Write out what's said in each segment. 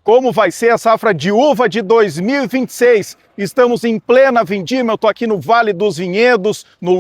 Como vai ser a safra de uva de 2026? Estamos em plena vindima, eu estou aqui no Vale dos Vinhedos, no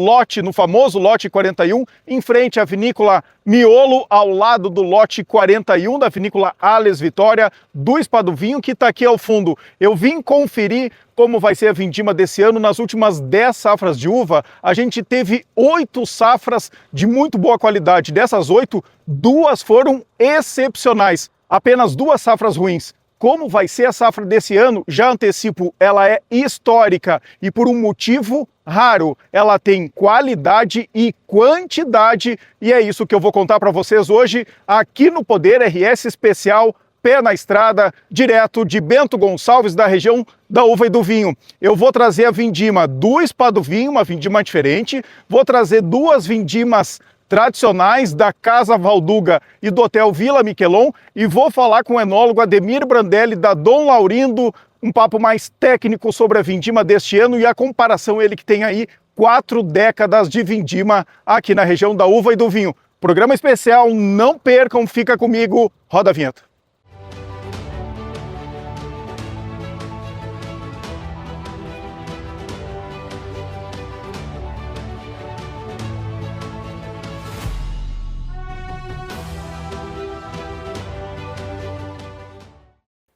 famoso lote 41, em frente à vinícola Miolo, ao lado do lote 41 da vinícola Ales Vitória, do Espadovinho, que está aqui ao fundo. Eu vim conferir como vai ser a vindima desse ano. Nas últimas 10 safras de uva, a gente teve 8 safras de muito boa qualidade. Dessas 8, 2 foram excepcionais. Apenas 2 safras ruins. Como vai ser a safra desse ano? Já antecipo, ela é histórica e por um motivo raro. Ela tem qualidade e quantidade e é isso que eu vou contar para vocês hoje aqui no Poder RS Especial, pé na estrada, direto de Bento Gonçalves, da região da uva e do vinho. Eu vou trazer a vindima do Espadovinho, uma vindima diferente, vou trazer 2 vindimas tradicionais da Casa Valduga e do Hotel Vila Miquelon e vou falar com o enólogo Ademir Brandelli da Dom Laurindo, um papo mais técnico sobre a vindima deste ano e a comparação, ele que tem aí 4 décadas de vindima aqui na região da uva e do vinho. Programa especial, não percam, fica comigo, roda a vinheta.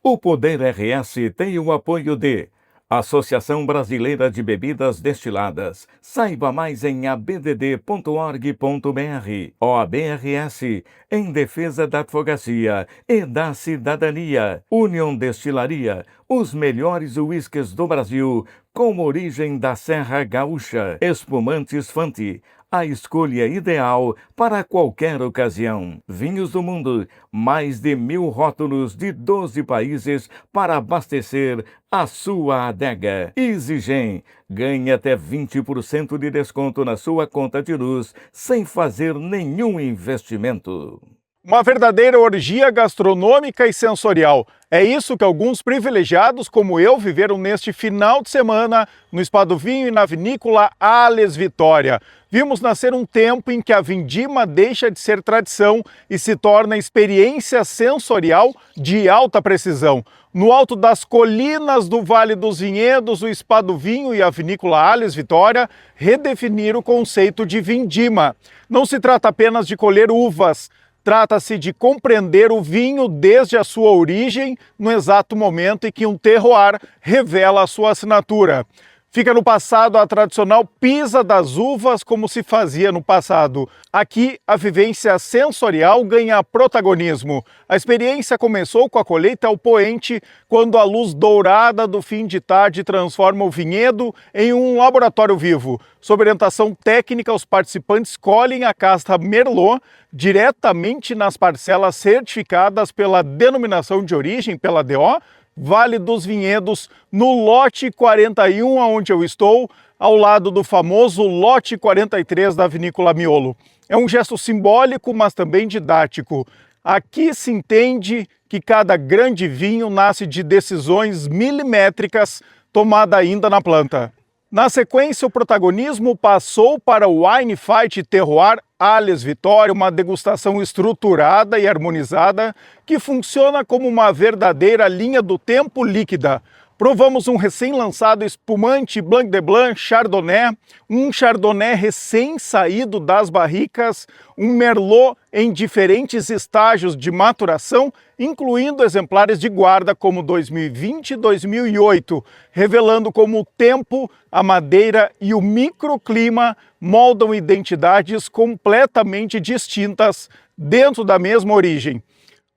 O Poder RS tem o apoio de Associação Brasileira de Bebidas Destiladas. Saiba mais em abdd.org.br. OAB-RS, em defesa da advocacia e da cidadania. União Destilaria, os melhores uísques do Brasil, com origem da Serra Gaúcha. Espumantes Fante, a escolha ideal para qualquer ocasião. Vinhos do Mundo, mais de 1000 rótulos de 12 países para abastecer a sua adega. EasyGen, ganhe até 20% de desconto na sua conta de luz sem fazer nenhum investimento. Uma verdadeira orgia gastronômica e sensorial. É isso que alguns privilegiados como eu viveram neste final de semana no Espadovinho e na vinícola Ales Vitória. Vimos nascer um tempo em que a vindima deixa de ser tradição e se torna experiência sensorial de alta precisão. No alto das colinas do Vale dos Vinhedos, o Espadovinho e a vinícola Ales Vitória redefiniram o conceito de vindima. Não se trata apenas de colher uvas, trata-se de compreender o vinho desde a sua origem, no exato momento em que um terroir revela a sua assinatura. Fica no passado a tradicional pisa das uvas, como se fazia no passado. Aqui, a vivência sensorial ganha protagonismo. A experiência começou com a colheita ao poente, quando a luz dourada do fim de tarde transforma o vinhedo em um laboratório vivo. Sob orientação técnica, os participantes colhem a casta Merlot diretamente nas parcelas certificadas pela denominação de origem, pela DO, Vale dos Vinhedos, no lote 41, onde eu estou, ao lado do famoso lote 43 da vinícola Miolo. É um gesto simbólico, mas também didático. Aqui se entende que cada grande vinho nasce de decisões milimétricas tomadas ainda na planta. Na sequência, o protagonismo passou para o Wine Fight Terroir Ales Vitória, uma degustação estruturada e harmonizada que funciona como uma verdadeira linha do tempo líquida. Provamos um recém-lançado espumante Blanc de Blanc Chardonnay, um Chardonnay recém-saído das barricas, um Merlot em diferentes estágios de maturação, incluindo exemplares de guarda como 2020 e 2008, revelando como o tempo, a madeira e o microclima moldam identidades completamente distintas dentro da mesma origem.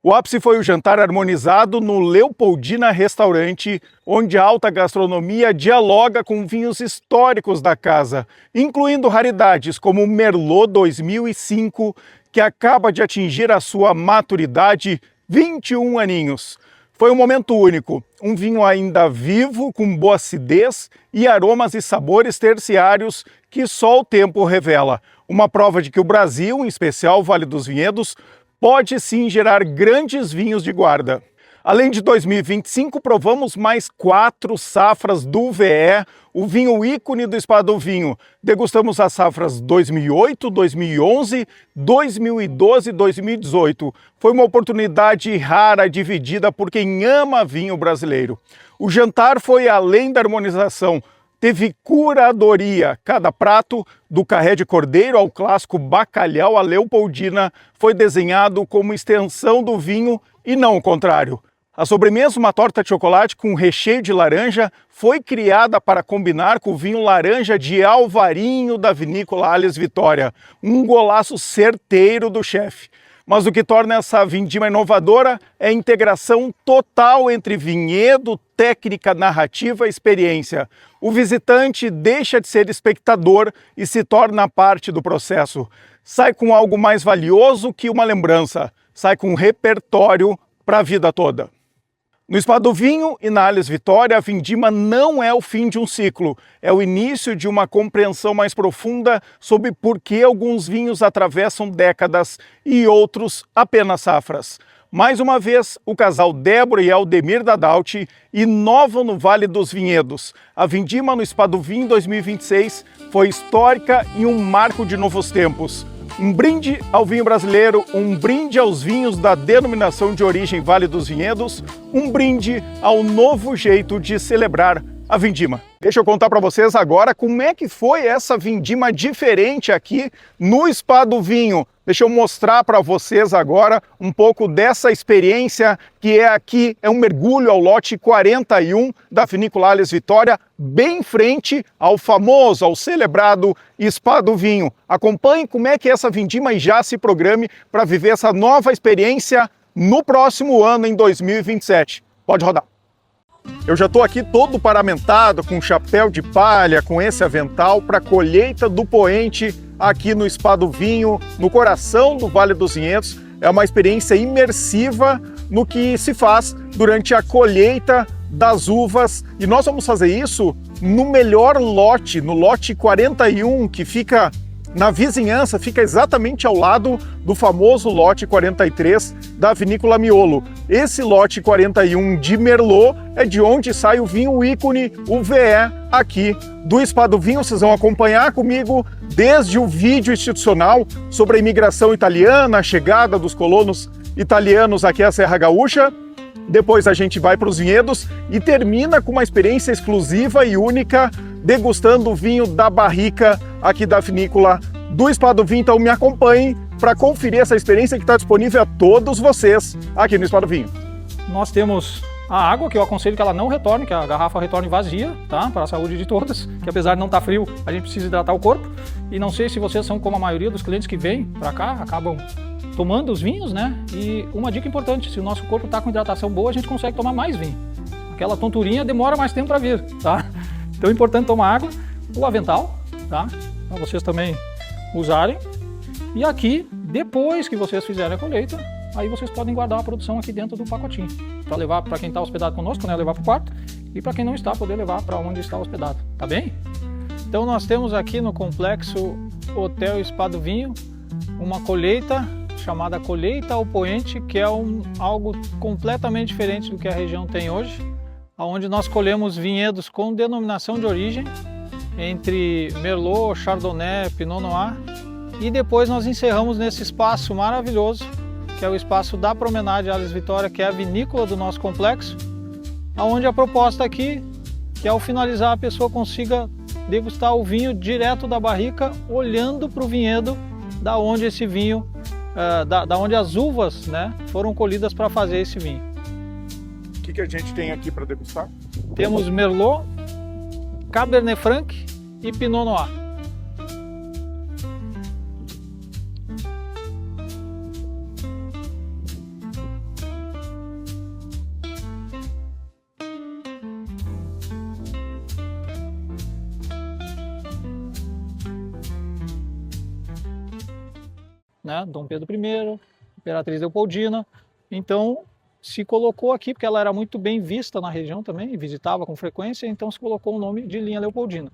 O ápice foi o jantar harmonizado no Leopoldina Restaurante, onde a alta gastronomia dialoga com vinhos históricos da casa, incluindo raridades como o Merlot 2005, que acaba de atingir a sua maturidade, 21 aninhos. Foi um momento único, um vinho ainda vivo, com boa acidez e aromas e sabores terciários que só o tempo revela. Uma prova de que o Brasil, em especial o Vale dos Vinhedos, pode sim gerar grandes vinhos de guarda. Além de 2025, provamos mais 4 safras do VE, o vinho ícone do Spa do Vinho. Degustamos as safras 2008, 2011, 2012 e 2018. Foi uma oportunidade rara, dividida por quem ama vinho brasileiro. O jantar foi além da harmonização. Teve curadoria. Cada prato, do carré de cordeiro ao clássico bacalhau à leopoldina, foi desenhado como extensão do vinho e não o contrário. A sobremesa, uma torta de chocolate com recheio de laranja, foi criada para combinar com o vinho laranja de Alvarinho da vinícola Ales Vitória. Um golaço certeiro do chefe. Mas o que torna essa vindima inovadora é a integração total entre vinhedo, técnica, narrativa e experiência. O visitante deixa de ser espectador e se torna parte do processo. Sai com algo mais valioso que uma lembrança. Sai com um repertório para a vida toda. No Spa do Vinho e na Ales Vitória, a vindima não é o fim de um ciclo, é o início de uma compreensão mais profunda sobre por que alguns vinhos atravessam décadas e outros apenas safras. Mais uma vez, o casal Débora e Aldemir Dadalti inovam no Vale dos Vinhedos. A vindima no Spa do Vinho 2026 foi histórica e um marco de novos tempos. Um brinde ao vinho brasileiro, um brinde aos vinhos da denominação de origem Vale dos Vinhedos, um brinde ao novo jeito de celebrar a vindima. Deixa eu contar para vocês agora como é que foi essa vindima diferente aqui no Spa do Vinho. Deixa eu mostrar para vocês agora um pouco dessa experiência que é aqui, é um mergulho ao lote 41 da Vinícola Ales Vitória, bem em frente ao famoso, ao celebrado Spa do Vinho. Acompanhe como é que é essa vindima e já se programe para viver essa nova experiência no próximo ano, em 2027. Pode rodar. Eu já estou aqui todo paramentado, com chapéu de palha, com esse avental para a colheita do poente aqui no Spa do Vinho, no coração do Vale dos Vinhedos. É uma experiência imersiva no que se faz durante a colheita das uvas. E nós vamos fazer isso no melhor lote, no lote 41, que fica na vizinhança, fica exatamente ao lado do famoso lote 43 da Vinícola Miolo. Esse lote 41 de Merlot é de onde sai o vinho ícone, o VE, aqui do Spa do Vinho. Vocês vão acompanhar comigo desde o vídeo institucional sobre a imigração italiana, a chegada dos colonos italianos aqui à Serra Gaúcha. Depois a gente vai para os vinhedos e termina com uma experiência exclusiva e única, degustando o vinho da barrica aqui da vinícola do Spa do Vinho. Então me acompanhem para conferir essa experiência que está disponível a todos vocês aqui no Spa do Vinho. Nós temos a água, que eu aconselho que ela não retorne, que a garrafa retorne vazia, tá? Para a saúde de todas, que apesar de não estar frio, a gente precisa hidratar o corpo. E não sei se vocês são como a maioria dos clientes que vêm para cá, acabam tomando os vinhos, né? E uma dica importante, se o nosso corpo está com hidratação boa, a gente consegue tomar mais vinho. Aquela tonturinha demora mais tempo para vir, tá? Então é importante tomar água, o avental, tá? Para vocês também usarem. E aqui, depois que vocês fizerem a colheita, aí vocês podem guardar a produção aqui dentro do pacotinho, para levar para quem está hospedado conosco, né? Levar para o quarto, e para quem não está, poder levar para onde está hospedado, tá bem? Então nós temos aqui no complexo Hotel Spa do Vinho uma colheita chamada colheita ao poente, que é algo completamente diferente do que a região tem hoje, onde nós colhemos vinhedos com denominação de origem entre Merlot, Chardonnay, Pinot Noir, e depois nós encerramos nesse espaço maravilhoso, que é o espaço da Promenade Ales Vitória, que é a vinícola do nosso complexo, onde a proposta aqui, que ao finalizar a pessoa consiga degustar o vinho direto da barrica, olhando para o vinhedo, da onde esse vinho, da onde as uvas, né, foram colhidas para fazer esse vinho. O que a gente tem aqui para degustar? Temos Merlot, Cabernet Franc e Pinot Noir. Né? Dom Pedro I, Imperatriz Leopoldina. Então se colocou aqui, porque ela era muito bem vista na região também, visitava com frequência, então se colocou o nome de linha Leopoldina.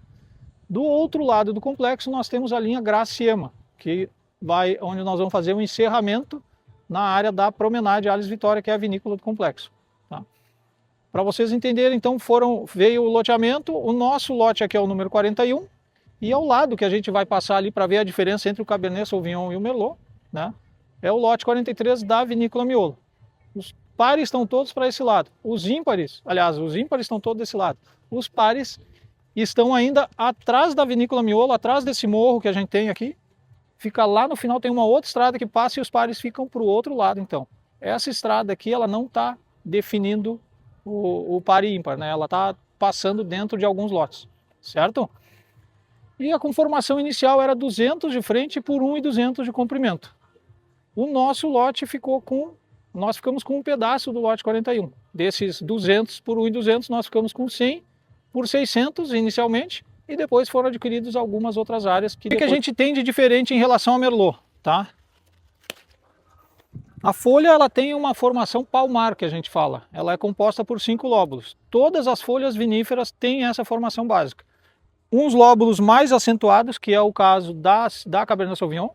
Do outro lado do complexo nós temos a linha Graciema, que vai, onde nós vamos fazer o encerramento na área da Promenade Ales Vitória, que é a vinícola do complexo. Tá? Para vocês entenderem, então veio o loteamento, o nosso lote aqui é o número 41, e ao lado que a gente vai passar ali para ver a diferença entre o Cabernet Sauvignon e o Merlot, né? É o lote 43 da Vinícola Miolo. Os pares estão todos para esse lado. Os ímpares estão todos desse lado. Os pares estão ainda atrás da Vinícola Miolo, atrás desse morro que a gente tem aqui. Fica lá no final, tem uma outra estrada que passa e os pares ficam para o outro lado, então. Essa estrada aqui, ela não está definindo o par e ímpar, né? Ela está passando dentro de alguns lotes, certo? E a conformação inicial era 200 de frente por 1.200 de comprimento. O nosso lote nós ficamos com um pedaço do lote 41. Desses 200 por 1.200, nós ficamos com 100 por 600 inicialmente, e depois foram adquiridos algumas outras áreas. O que a gente tem de diferente em relação ao Merlot, tá? A folha, ela tem uma formação palmar, que a gente fala. Ela é composta por 5 lóbulos. Todas as folhas viníferas têm essa formação básica. Uns lóbulos mais acentuados, que é o caso da Cabernet Sauvignon,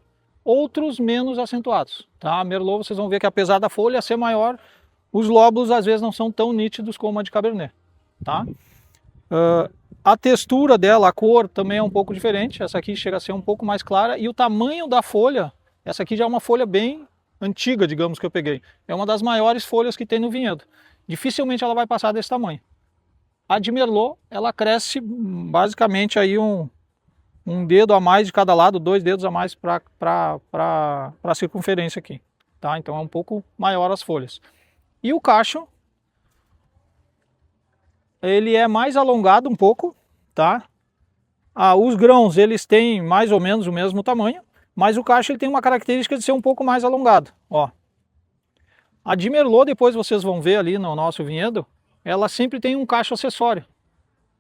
outros menos acentuados. Tá? Merlot, vocês vão ver que apesar da folha ser maior, os lóbulos às vezes não são tão nítidos como a de Cabernet. Tá? A textura dela, a cor também é um pouco diferente. Essa aqui chega a ser um pouco mais clara. E o tamanho da folha, essa aqui já é uma folha bem antiga, digamos, que eu peguei. É uma das maiores folhas que tem no vinhedo. Dificilmente ela vai passar desse tamanho. A de Merlot, ela cresce basicamente aí um dedo a mais de cada lado, 2 dedos a mais para a circunferência aqui. Tá? Então é um pouco maior as folhas. E o cacho, ele é mais alongado um pouco, tá? Os grãos, eles têm mais ou menos o mesmo tamanho, mas o cacho ele tem uma característica de ser um pouco mais alongado, ó. A de Merlot, depois vocês vão ver ali no nosso vinhedo, ela sempre tem um cacho acessório.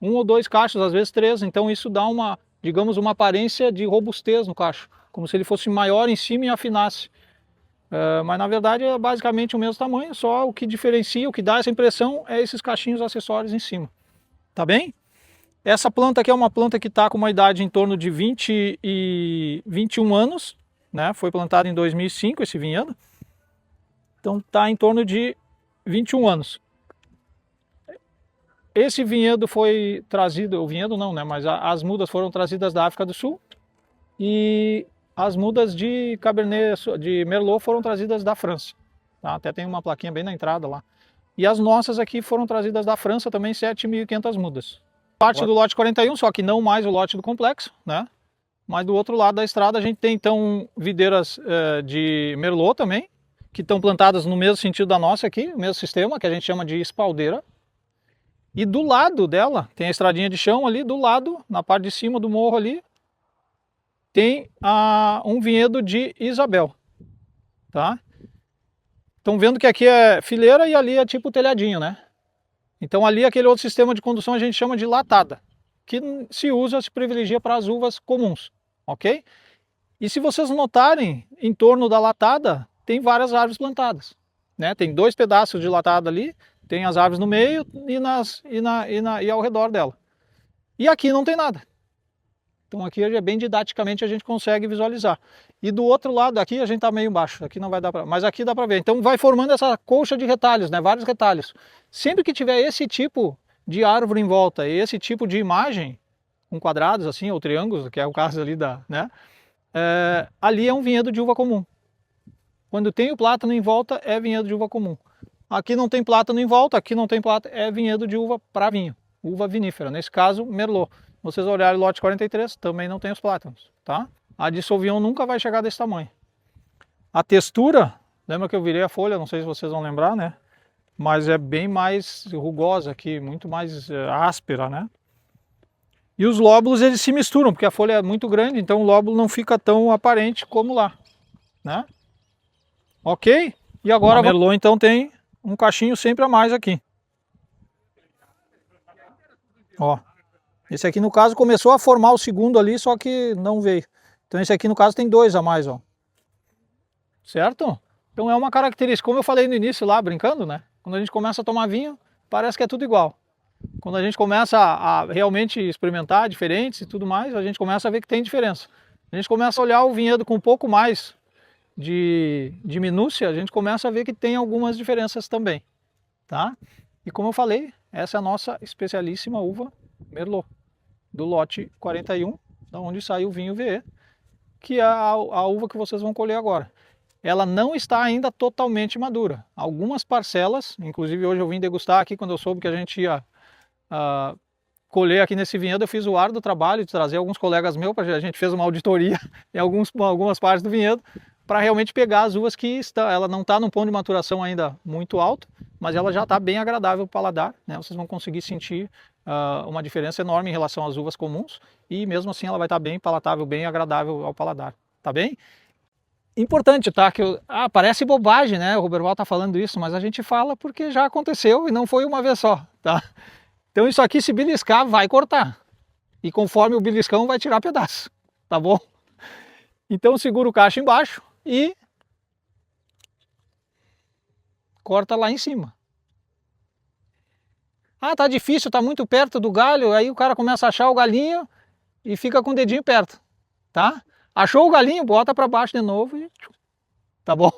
1 ou 2 cachos, às vezes 3, então isso dá uma, digamos, uma aparência de robustez no cacho, como se ele fosse maior em cima e afinasse. Mas na verdade é basicamente o mesmo tamanho, só o que diferencia, o que dá essa impressão é esses cachinhos acessórios em cima. Tá bem? Essa planta aqui é uma planta que está com uma idade em torno de 20 e 21 anos, né? Foi plantada em 2005 esse vinhedo. Então está em torno de 21 anos. Esse vinhedo foi trazido, o vinhedo não, né? Mas as mudas foram trazidas da África do Sul e as mudas de Cabernet, de Merlot foram trazidas da França. Tá? Até tem uma plaquinha bem na entrada lá. E as nossas aqui foram trazidas da França também, 7.500 mudas. Parte do lote 41, só que não mais o lote do complexo, né? Mas do outro lado da estrada a gente tem então videiras de Merlot também, que estão plantadas no mesmo sentido da nossa aqui, o mesmo sistema, que a gente chama de espaldeira. E do lado dela, tem a estradinha de chão ali, do lado, na parte de cima do morro ali, tem um vinhedo de Isabel, tá? Estão vendo que aqui é fileira e ali é tipo telhadinho, né? Então ali aquele outro sistema de condução a gente chama de latada, que se privilegia para as uvas comuns, ok? E se vocês notarem, em torno da latada tem várias árvores plantadas, né? Tem 2 pedaços de latada ali, tem as árvores no meio e ao redor dela. E aqui não tem nada. Então aqui é bem didaticamente a gente consegue visualizar. E do outro lado aqui a gente está meio embaixo, aqui não vai dar para, mas aqui dá para ver. Então vai formando essa colcha de retalhos, né? Vários retalhos. Sempre que tiver esse tipo de árvore em volta e esse tipo de imagem, com quadrados assim, ou triângulos, que é o caso ali ali é um vinhedo de uva comum. Quando tem o plátano em volta é vinhedo de uva comum. Aqui não tem plátano em volta, aqui não tem plátano, é vinhedo de uva para vinho, uva vinífera, nesse caso Merlot. Vocês olharem o lote 43, também não tem os plátanos, tá? A de Sauvignon nunca vai chegar desse tamanho. A textura, lembra que eu virei a folha, não sei se vocês vão lembrar, né? Mas é bem mais rugosa aqui, muito mais áspera, né? E os lóbulos, eles se misturam, porque a folha é muito grande, então o lóbulo não fica tão aparente como lá, né? Ok? E agora a Merlot, então, tem um cachinho sempre a mais aqui. Ó. Esse aqui, no caso, começou a formar o segundo ali, só que não veio. Então esse aqui, no caso, tem 2 a mais, ó. Certo? Então é uma característica, como eu falei no início lá, brincando, né? Quando a gente começa a tomar vinho, parece que é tudo igual. Quando a gente começa a realmente experimentar diferentes e tudo mais, a gente começa a ver que tem diferença. A gente começa a olhar o vinhedo com um pouco mais de minúcia, a gente começa a ver que tem algumas diferenças também. tá? E como eu falei, essa é a nossa especialíssima uva Merlot, do lote 41, da onde sai o vinho VE, que é a uva que vocês vão colher agora. Ela não está ainda totalmente madura. Algumas parcelas, inclusive hoje eu vim degustar aqui quando eu soube que a gente ia colher aqui nesse vinhedo, eu fiz o árduo trabalho de trazer alguns colegas meus, a gente fez uma auditoria em algumas partes do vinhedo, para realmente pegar as uvas que ela não está num ponto de maturação ainda muito alto, mas ela já está bem agradável para o paladar, né? Vocês vão conseguir sentir uma diferença enorme em relação às uvas comuns, e mesmo assim ela vai estar bem palatável, bem agradável ao paladar, tá bem? Importante, tá? Parece bobagem, né? O Roberval tá falando isso, mas a gente fala porque já aconteceu e não foi uma vez só, tá? Então isso aqui, se beliscar, vai cortar. E conforme o beliscão, vai tirar pedaço, tá bom? Então segura o cacho embaixo e corta lá em cima. Ah, tá difícil, tá muito perto do galho, aí o cara começa a achar o galinho e fica com o dedinho perto, tá? Achou o galinho, bota para baixo de novo e tá bom?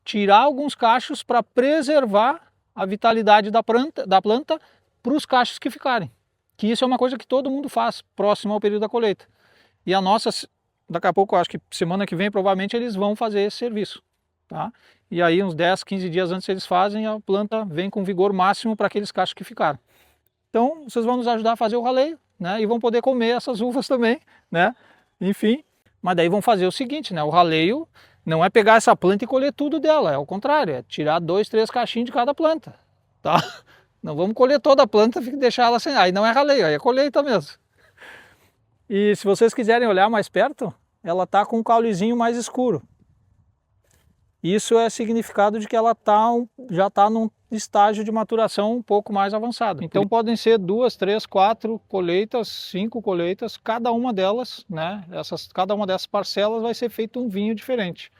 Tirar alguns cachos para preservar a vitalidade da planta para os cachos que ficarem. Que isso é uma coisa que todo mundo faz próximo ao período da colheita. E a nossa, daqui a pouco, acho que semana que vem, provavelmente eles vão fazer esse serviço, tá? E aí uns 10, 15 dias antes eles fazem, a planta vem com vigor máximo para aqueles cachos que ficaram. Então vocês vão nos ajudar a fazer o raleio, né? E vão poder comer essas uvas também, né? Enfim. Mas daí vão fazer o seguinte, né? O raleio não é pegar essa planta e colher tudo dela, é o contrário, é tirar 2, 3 cachinhos de cada planta, tá? Não vamos colher toda a planta e deixar ela sem... Aí não é raleio, aí é colheita mesmo. E se vocês quiserem olhar mais perto, ela tá com um caulezinho mais escuro. Isso é significado de que ela já está num estágio de maturação um pouco mais avançado. Então podem ser 2, 3, 4 colheitas, 5 colheitas, cada uma delas, né? Cada uma dessas parcelas vai ser feito um vinho diferente.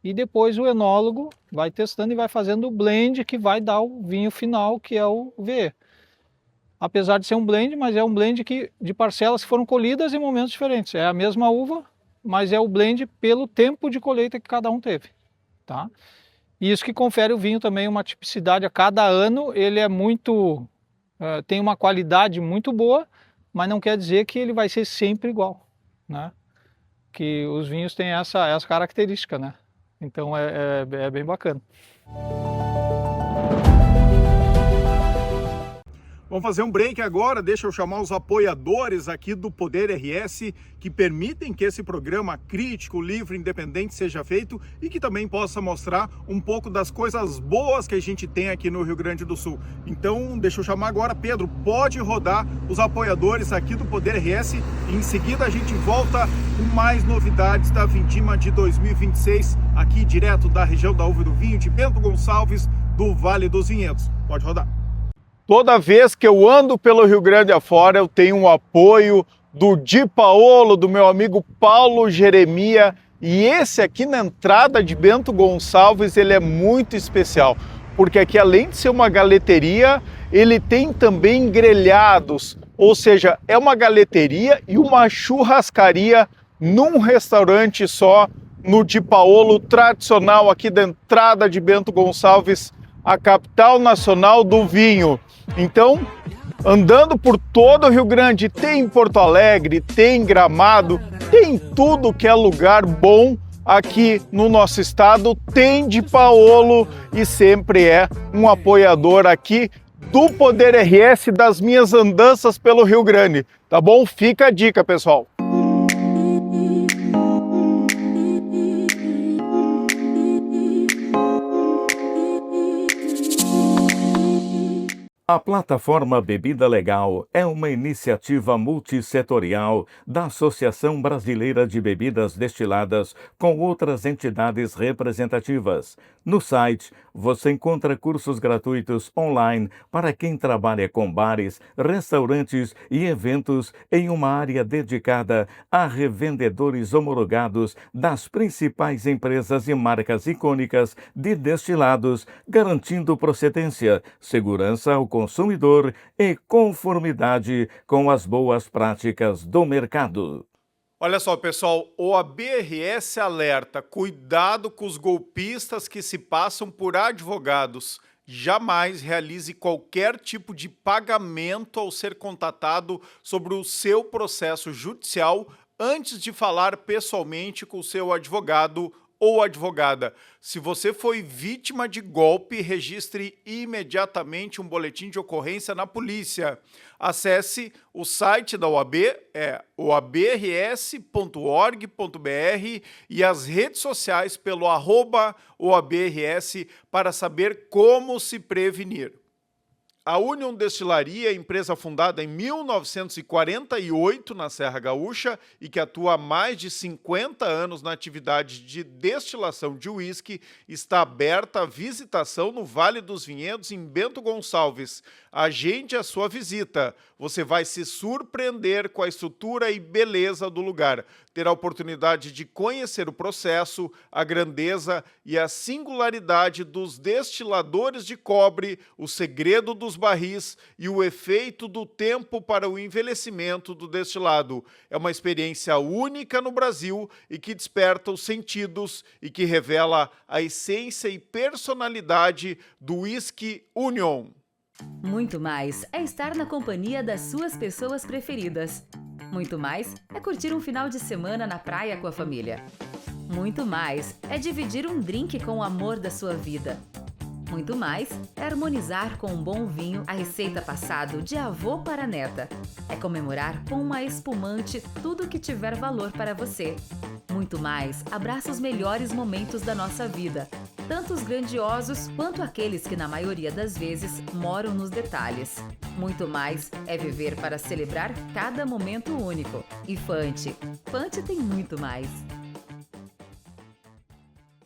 E depois o enólogo vai testando e vai fazendo o blend que vai dar o vinho final, que é o VE. Apesar de ser um blend, mas é um blend de parcelas que foram colhidas em momentos diferentes. É a mesma uva, mas é o blend pelo tempo de colheita que cada um teve. Tá? E isso que confere o vinho também uma tipicidade a cada ano. Ele é tem uma qualidade muito boa, mas não quer dizer que ele vai ser sempre igual, né? Que os vinhos têm essa característica, né? Então é bem bacana. Vamos fazer um break agora, deixa eu chamar os apoiadores aqui do Poder RS, que permitem que esse programa crítico, livre, independente seja feito e que também possa mostrar um pouco das coisas boas que a gente tem aqui no Rio Grande do Sul. Então, deixa eu chamar agora, Pedro, pode rodar os apoiadores aqui do Poder RS e em seguida a gente volta com mais novidades da Vindima de 2026, aqui direto da região da uva e do vinho de Bento Gonçalves, do Vale dos Vinhedos. Pode rodar. Toda vez que eu ando pelo Rio Grande afora, eu tenho um apoio do Di Paolo, do meu amigo Paulo Jeremia, e esse aqui na entrada de Bento Gonçalves, ele é muito especial, porque aqui além de ser uma galeteria, ele tem também grelhados, ou seja, é uma galeteria e uma churrascaria num restaurante só, no Di Paolo, tradicional aqui da entrada de Bento Gonçalves, a capital nacional do vinho. Então, andando por todo o Rio Grande, tem Porto Alegre, tem Gramado, tem tudo que é lugar bom aqui no nosso estado, tem Di Paolo e sempre é um apoiador aqui do Poder RS das minhas andanças pelo Rio Grande, tá bom? Fica a dica, pessoal. A plataforma Bebida Legal é uma iniciativa multissetorial da Associação Brasileira de Bebidas Destiladas com outras entidades representativas. No site, você encontra cursos gratuitos online para quem trabalha com bares, restaurantes e eventos em uma área dedicada a revendedores homologados das principais empresas e marcas icônicas de destilados, garantindo procedência, segurança ao consumidor e conformidade com as boas práticas do mercado. Olha só, pessoal, o ABRS alerta, cuidado com os golpistas que se passam por advogados. Jamais realize qualquer tipo de pagamento ao ser contatado sobre o seu processo judicial antes de falar pessoalmente com o seu advogado ou advogada. Se você foi vítima de golpe, registre imediatamente um boletim de ocorrência na polícia. Acesse o site da OAB, oabrs.org.br, e as redes sociais pelo @OABRS para saber como se prevenir. A Union Destilaria, empresa fundada em 1948 na Serra Gaúcha e que atua há mais de 50 anos na atividade de destilação de uísque, está aberta à visitação no Vale dos Vinhedos, em Bento Gonçalves. Agende a sua visita. Você vai se surpreender com a estrutura e beleza do lugar. Terá a oportunidade de conhecer o processo, a grandeza e a singularidade dos destiladores de cobre, o segredo dos barris e o efeito do tempo para o envelhecimento do destilado. É uma experiência única no Brasil e que desperta os sentidos e que revela a essência e personalidade do Whisky Union. Muito mais é estar na companhia das suas pessoas preferidas. Muito mais é curtir um final de semana na praia com a família. Muito mais é dividir um drink com o amor da sua vida. Muito mais é harmonizar com um bom vinho a receita passada de avô para neta. É comemorar com uma espumante tudo que tiver valor para você. Muito mais abraça os melhores momentos da nossa vida, tanto os grandiosos quanto aqueles que na maioria das vezes moram nos detalhes. Muito mais é viver para celebrar cada momento único. E Fante tem muito mais.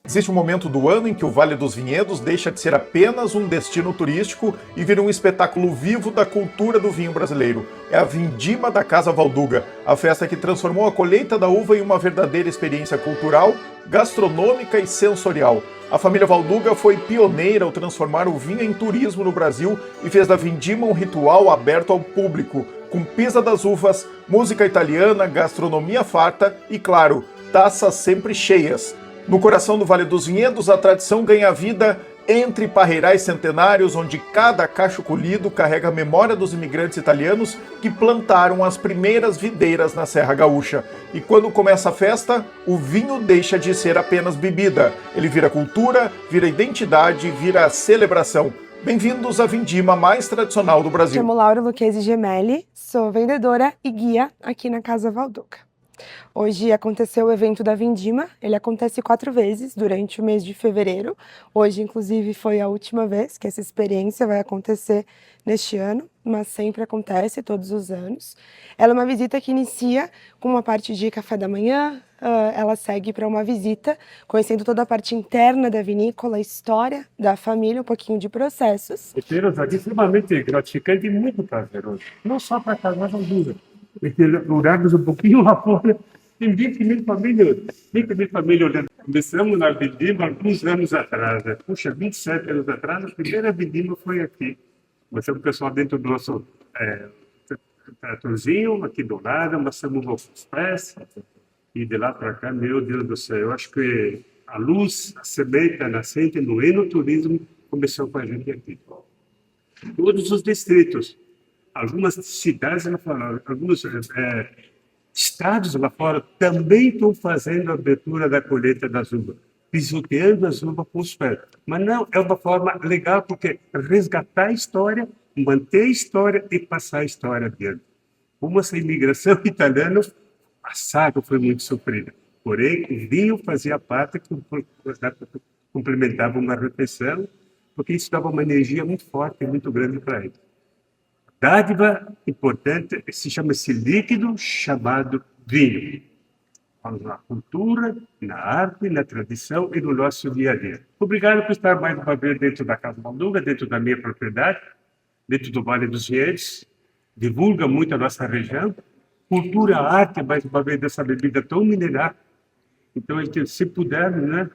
Existe um momento do ano em que o Vale dos Vinhedos deixa de ser apenas um destino turístico e vira um espetáculo vivo da cultura do vinho brasileiro. É a Vindima da Casa Valduga, a festa que transformou a colheita da uva em uma verdadeira experiência cultural, gastronômica e sensorial. A família Valduga foi pioneira ao transformar o vinho em turismo no Brasil e fez da Vindima um ritual aberto ao público, com pisa das uvas, música italiana, gastronomia farta e, claro, taças sempre cheias. No coração do Vale dos Vinhedos, a tradição ganha vida entre parreirais centenários, onde cada cacho colhido carrega a memória dos imigrantes italianos que plantaram as primeiras videiras na Serra Gaúcha. E quando começa a festa, o vinho deixa de ser apenas bebida. Ele vira cultura, vira identidade, vira celebração. Bem-vindos à Vindima mais tradicional do Brasil. Chamo Laura Lucchesi Gemelli, sou vendedora e guia aqui na Casa Valduga. Hoje aconteceu o evento da Vindima, ele acontece 4 vezes durante o mês de fevereiro. Hoje, inclusive, foi a última vez que essa experiência vai acontecer neste ano, mas sempre acontece, todos os anos. Ela é uma visita que inicia com uma parte de café da manhã, ela segue para uma visita, conhecendo toda a parte interna da vinícola, a história da família, um pouquinho de processos. Ter aqui extremamente gratificante e muito prazeroso, não só para a Casa Valduga. Olharmos um pouquinho lá fora, tem 20 mil famílias olhando. Começamos na Vindima alguns anos atrás, 27 anos atrás, a primeira Vindima foi aqui. Começamos o pessoal dentro do nosso tratorzinho, aqui do lado, amassamos os pés, e de lá para cá, meu Deus do céu, eu acho que a luz, a semente, a nascente no enoturismo começou com a gente aqui. Todos os distritos, algumas cidades lá fora, alguns estados lá fora também estão fazendo a abertura da colheita das uvas, pisoteando as uvas com os pés. Mas não, é uma forma legal, porque resgatar a história, manter a história e passar a história adiante. Como essa imigração italiana, a saga foi muito sofrida. Porém, o vinho fazia parte, complementava uma refeição, porque isso dava uma energia muito forte e muito grande para ele. Dádiva importante se chama esse líquido chamado vinho. Na cultura, na arte, na tradição e no nosso dia a dia. Obrigado por estar mais uma vez dentro da Casa Valduga, dentro da minha propriedade, dentro do Vale dos Vinhedos. Divulga muito a nossa região. Cultura, arte, mais uma vez, dessa bebida tão mineral. Então, a gente, se puder, né?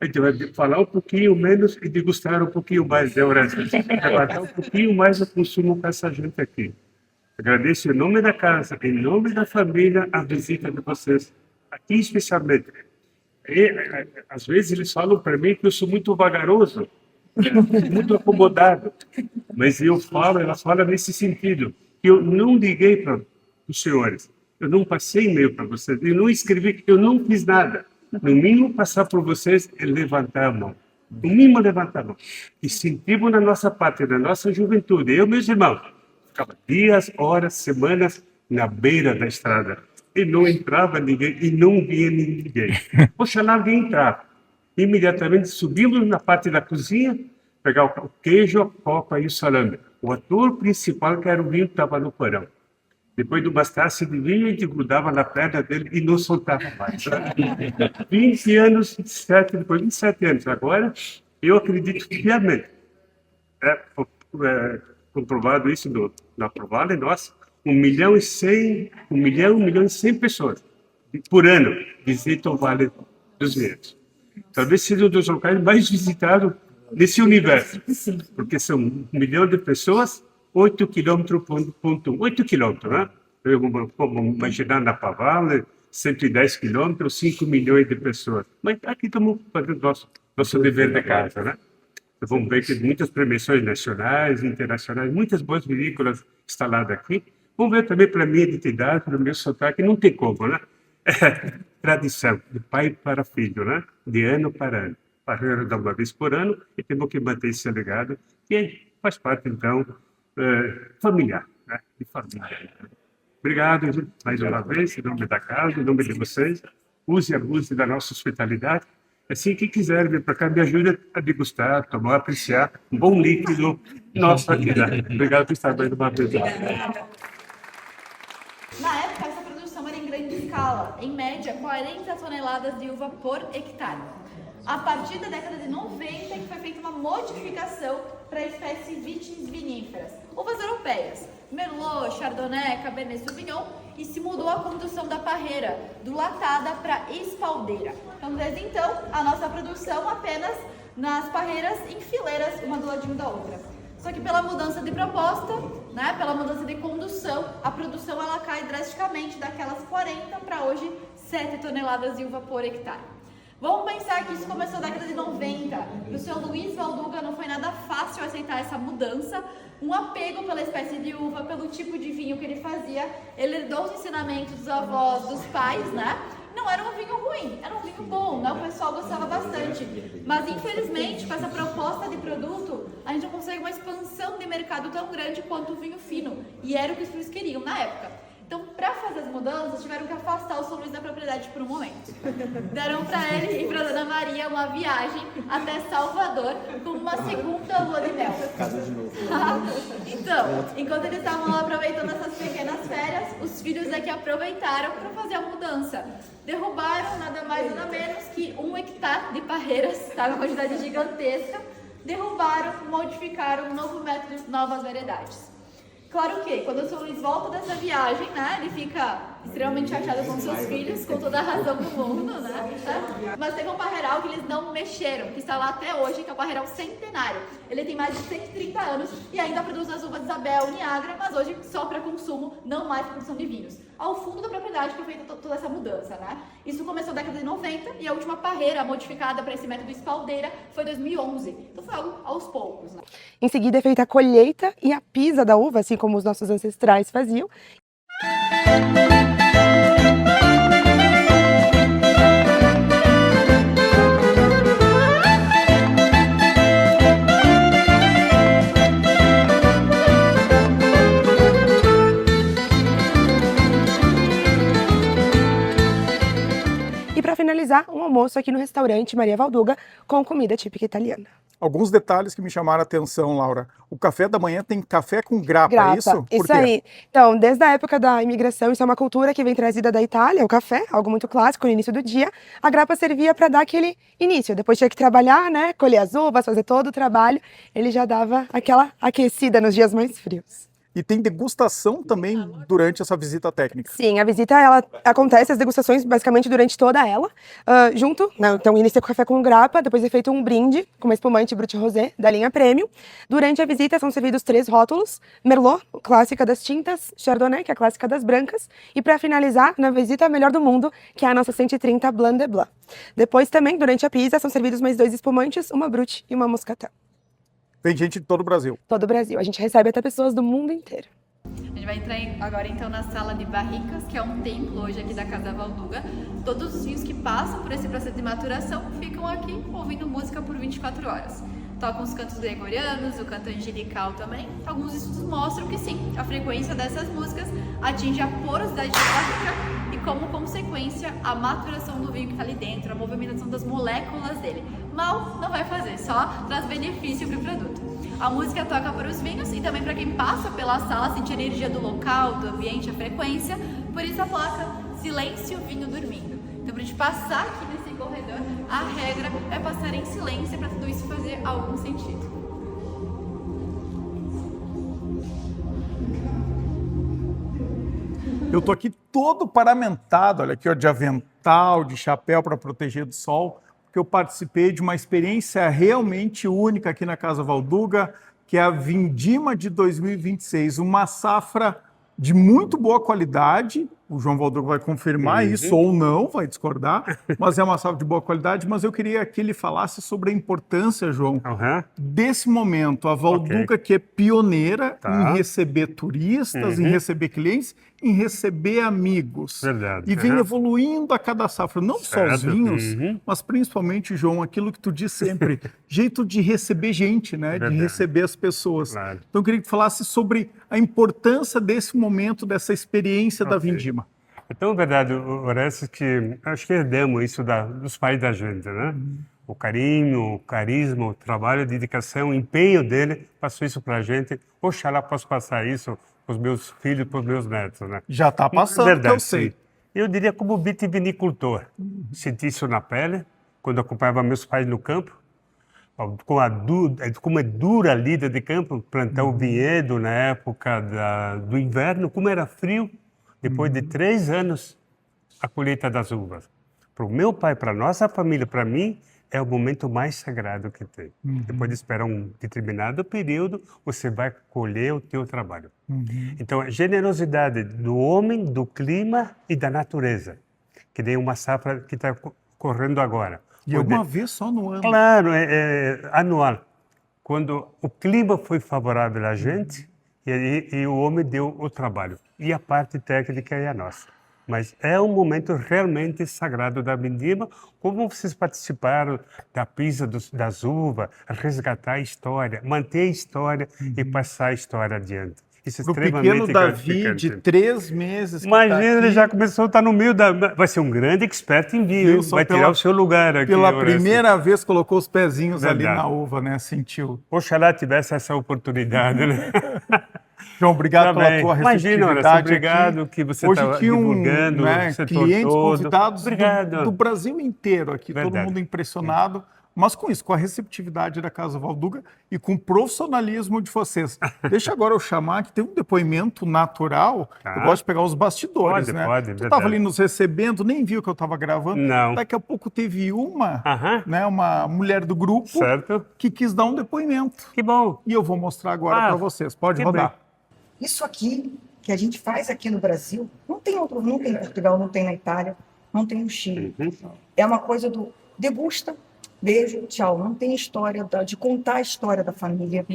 A gente vai falar um pouquinho menos e degustar um pouquinho mais, né, Horácio? Trabalhar um pouquinho mais o consumo com essa gente aqui. Agradeço em nome da casa, em nome da família, a visita de vocês, aqui especialmente. E, às vezes eles falam para mim que eu sou muito vagaroso, muito acomodado. Mas ela fala nesse sentido. Eu não liguei para os senhores, eu não passei e-mail para vocês, eu não escrevi, eu não fiz nada. No mínimo, passar por vocês é levantar a mão. No mínimo, levantar a mão. E sentimos na nossa pátria, na nossa juventude, eu e meus irmãos, ficava dias, horas, semanas na beira da estrada. E não entrava ninguém, e não via ninguém. Oxalá alguém entrava. Imediatamente subimos na parte da cozinha, pegar o queijo, a copa e o salame. O ator principal, que era o vinho, estava no porão. Depois de umas taças de vinho, a gente grudava na perna dele e não soltava mais. 20 anos, 27 anos. Agora, eu acredito fielmente. Comprovado isso na Provale, nossa, 1 milhão e 100 pessoas por ano visitam o Vale dos Vinhedos. Talvez seja um dos locais mais visitados nesse universo, porque são 1 milhão de pessoas, 8 quilômetros, 8 quilômetros, né? Vamos imaginar na Pavale, 110 quilômetros, 5 milhões de pessoas. Mas aqui estamos fazendo nosso dever de casa, né? Vamos ver que muitas premiações nacionais, internacionais, muitas boas vinícolas instaladas aqui. Vamos ver também para a minha identidade, para o meu sotaque, não tem como, né? Tradição, de pai para filho, né? De ano para ano. Parreira dá uma vez por ano e temos que manter esse legado, que faz parte, então, familiar, né? De família. Obrigado, gente, mais uma vez, em nome da casa, em nome de vocês. Use e abuse da nossa hospitalidade. Assim, quem quiser vir para cá, me ajude a degustar, tomar, apreciar um bom líquido nosso aqui, né? Obrigado por estar mais uma vez. Na época, essa produção era em grande escala, em média 40 toneladas de uva por hectare. A partir da década de 90, que foi feita uma modificação para a espécie vitis viníferas, uvas europeias, Merlot, Chardonnay, Cabernet Sauvignon, e se mudou a condução da parreira, do latada para espaldeira. Então, desde então, a nossa produção apenas nas parreiras em fileiras, uma do ladinho da outra. Só que pela mudança de proposta, né, pela mudança de condução, a produção ela cai drasticamente daquelas 40 para hoje 7 toneladas de uva por hectare. Vamos pensar que isso começou na década de 90. Para o seu Luiz Valduga não foi nada fácil aceitar essa mudança, um apego pela espécie de uva, pelo tipo de vinho que ele fazia. Ele herdou os ensinamentos dos avós, dos pais, né? Não era um vinho ruim, era um vinho bom, né? O pessoal gostava bastante. Mas, infelizmente, com essa proposta de produto, a gente não consegue uma expansão de mercado tão grande quanto o vinho fino. E era o que os filhos queriam na época. Então, para fazer as mudanças, tiveram que afastar o São Luís da propriedade por um momento. Deram para ele e para Dona Maria uma viagem até Salvador com uma segunda lua de mel. Casa de novo. Então, enquanto eles estavam lá aproveitando essas pequenas férias, os filhos aqui aproveitaram para fazer a mudança. Derrubaram nada mais nada menos que 1 hectare de parreiras, tá? Uma quantidade gigantesca. Derrubaram, modificaram um novo método, novas variedades. Claro que, quando o São Luís volta dessa viagem, né, ele fica extremamente chateado com seus filhos, com toda a razão do mundo, né? Mas teve um parreiral que eles não mexeram, que está lá até hoje, que é o parreiral centenário. Ele tem mais de 130 anos e ainda produz as uvas Isabel, Niagara, mas hoje só para consumo, não mais para produção de vinhos. Ao fundo da propriedade que foi feita toda essa mudança, né? Isso começou na década de 90 e a última parreira modificada para esse método espaldeira foi em 2011. Então foi algo aos poucos, né? Em seguida é feita a colheita e a pisa da uva, assim como os nossos ancestrais faziam. E para finalizar, um almoço aqui no restaurante Maria Valduga com comida típica italiana. Alguns detalhes que me chamaram a atenção, Laura. O café da manhã tem café com grappa, é isso? Por Isso quê? aí. Então, desde a época da imigração, isso é uma cultura que vem trazida da Itália, o café, algo muito clássico no início do dia. A grappa servia para dar aquele início. Depois tinha que trabalhar, né? Colher as uvas, fazer todo o trabalho. Ele já dava aquela aquecida nos dias mais frios. E tem degustação também durante essa visita técnica. Sim, a visita ela acontece, as degustações basicamente durante toda ela, junto, né, então inicia com café com grappa, depois é feito um brinde com uma espumante Brut Rosé da linha Premium. Durante a visita são servidos 3 rótulos, Merlot, clássica das tintas, Chardonnay, que é a clássica das brancas, e para finalizar, na visita melhor do mundo, que é a nossa 130 Blanc de Blanc. Depois também, durante a pisa, são servidos mais 2 espumantes, uma Brut e uma Moscatel. Tem gente de todo o Brasil. Todo o Brasil. A gente recebe até pessoas do mundo inteiro. A gente vai entrar agora então na sala de barricas, que é um templo hoje aqui da Casa Valduga. Todos os vinhos que passam por esse processo de maturação ficam aqui ouvindo música por 24 horas. Tocam os cantos gregorianos, o canto angelical também. Alguns estudos mostram que sim, a frequência dessas músicas atinge a porosidade da barrica e, como consequência, a maturação do vinho que está ali dentro, a movimentação das moléculas dele. Mal não vai fazer, só traz benefício para o produto. A música toca para os vinhos e também para quem passa pela sala, sente a energia do local, do ambiente, a frequência. Por isso a placa Silêncio, Vinho Dormindo. Então, para a gente passar aqui nesse corredor, a regra é passar em silêncio para tudo isso fazer algum sentido. Eu tô aqui todo paramentado, olha aqui, ó, de avental, de chapéu para proteger do sol, porque eu participei de uma experiência realmente única aqui na Casa Valduga, que é a Vindima de 2026, uma safra de muito boa qualidade. O João Valduga vai confirmar isso ou não, vai discordar, mas é uma safra de boa qualidade. Mas eu queria que ele falasse sobre a importância, João, desse momento. A Valduga, que é pioneira em receber turistas, em receber clientes, em receber amigos. Verdade. E vem evoluindo a cada safra, não só os vinhos, mas principalmente, João, aquilo que tu diz sempre, jeito de receber gente, né? De receber as pessoas. Claro. Então eu queria que tu falasse sobre a importância desse momento, dessa experiência da Vindima. Então, verdade, Orestes, que acho que herdamos isso dos pais da gente, né? O carinho, o carisma, o trabalho, a dedicação, o empenho dele passou isso para a gente. Oxalá posso passar isso para os meus filhos, para os meus netos, né? Já está passando, verdade, que eu sei. sim. Eu diria como vitivinicultor. Senti isso na pele, quando acompanhava meus pais no campo, como é dura a lida de campo, plantar o vinhedo na época do inverno, como era frio. Depois de 3 anos, a colheita das uvas. Para o meu pai, para a nossa família, para mim, é o momento mais sagrado que tem. Depois de esperar um determinado período, você vai colher o teu trabalho. Então, a generosidade do homem, do clima e da natureza, que nem uma safra que está correndo agora. E uma vez só no ano. Claro, é anual. Quando o clima foi favorável a gente, e o homem deu o trabalho. E a parte técnica é a nossa. Mas é um momento realmente sagrado da Vindima. Como vocês participaram da pisa das uvas, resgatar a história, manter a história e passar a história adiante. Isso é extremamente pequeno Davi, gratificante. de 3 meses. Imagina, tá ele já começou a estar no meio vai ser um grande expert em vinho, vai tirar o seu lugar aqui. Pela primeira vez colocou os pezinhos ali Verdade. na uva, né? Sentiu. Oxalá tivesse essa oportunidade, né? João, obrigado pela tua Imagina, receptividade. obrigado aqui. que você Hoje está aqui divulgando o setor clientes, todo. convidados Obrigado. do Brasil inteiro aqui, todo Verdade. mundo impressionado. Mas com isso, com a receptividade da Casa Valduga e com o profissionalismo de vocês. Deixa agora eu chamar, que tem um depoimento natural. Eu gosto de pegar os bastidores, né? Pode, Tu verdade. estava ali nos recebendo, nem viu que eu estava gravando. Não. Daqui a pouco teve uma mulher do grupo Certo. que quis dar um depoimento. Que bom. E eu vou mostrar agora para vocês. Pode que rodar. bem. Isso aqui que a gente faz aqui no Brasil, não tem em Portugal, não tem na Itália, não tem no Chile. É uma coisa do degusta, beijo, tchau. Não tem história de contar a história da família,